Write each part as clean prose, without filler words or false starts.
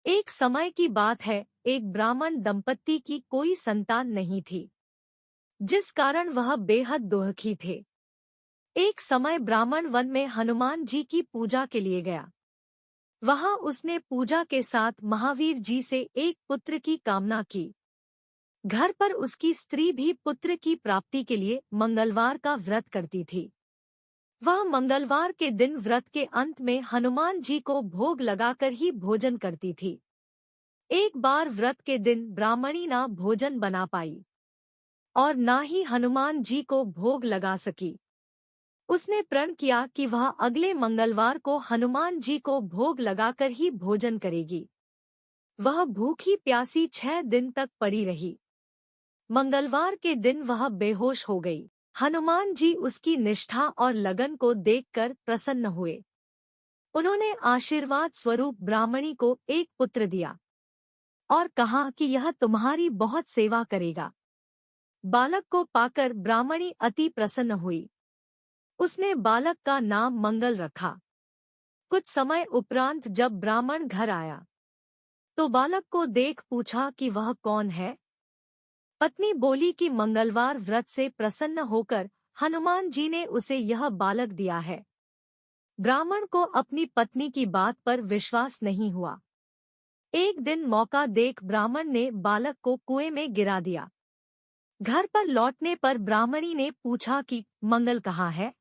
एक समय की बात है, एक ब्राह्मण दंपत्ति की कोई संतान नहीं थी, जिस कारण वह बेहद दुखी थे। एक समय ब्राह्मण वन में हनुमान जी की पूजा के लिए गया। वहां उसने पूजा के साथ महावीर जी से एक पुत्र की कामना की। घर पर उसकी स्त्री भी पुत्र की प्राप्ति के लिए मंगलवार का व्रत करती थी। वह मंगलवार के दिन व्रत के अंत में हनुमान जी को भोग लगाकर ही भोजन करती थी। एक बार व्रत के दिन ब्राह्मणी ना भोजन बना पाई और ना ही हनुमान जी को भोग लगा सकी। उसने प्रण किया कि वह अगले मंगलवार को हनुमान जी को भोग लगाकर ही भोजन करेगी। वह भूखी प्यासी 6 दिन तक पड़ी रही। मंगलवार के दिन वह बेहोश हो गई। हनुमान जी उसकी निष्ठा और लगन को देखकर प्रसन्न हुए। उन्होंने आशीर्वाद स्वरूप ब्राह्मणी को एक पुत्र दिया और कहा कि यह तुम्हारी बहुत सेवा करेगा। बालक को पाकर ब्राह्मणी अति प्रसन्न हुई। उसने बालक का नाम मंगल रखा। कुछ समय उपरांत जब ब्राह्मण घर आया तो बालक को देख पूछा कि वह कौन है। पत्नी बोली कि मंगलवार व्रत से प्रसन्न होकर हनुमान जी ने उसे यह बालक दिया है। ब्राह्मण को अपनी पत्नी की बात पर विश्वास नहीं हुआ। एक दिन मौका देख ब्राह्मण ने बालक को कुएं में गिरा दिया। घर पर लौटने पर ब्राह्मणी ने पूछा कि मंगल कहाँ है।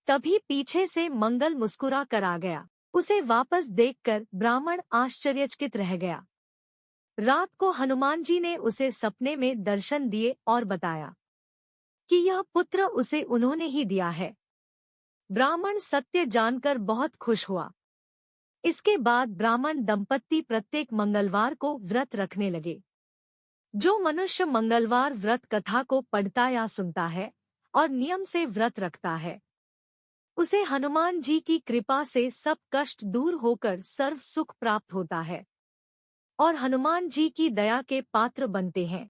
तभी पीछे से मंगल मुस्कुरा कर आ गया। उसे वापस देखकर ब्राह्मण आश्चर्यचकित रह गया। रात को हनुमान जी ने उसे सपने में दर्शन दिए और बताया कि यह पुत्र उसे उन्होंने ही दिया है। ब्राह्मण सत्य जानकर बहुत खुश हुआ। इसके बाद ब्राह्मण दंपत्ति प्रत्येक मंगलवार को व्रत रखने लगे। जो मनुष्य मंगलवार व्रत कथा को पढ़ता या सुनता है और नियम से व्रत रखता है, उसे हनुमान जी की कृपा से सब कष्ट दूर होकर सर्व सुख प्राप्त होता है और हनुमान जी की दया के पात्र बनते हैं।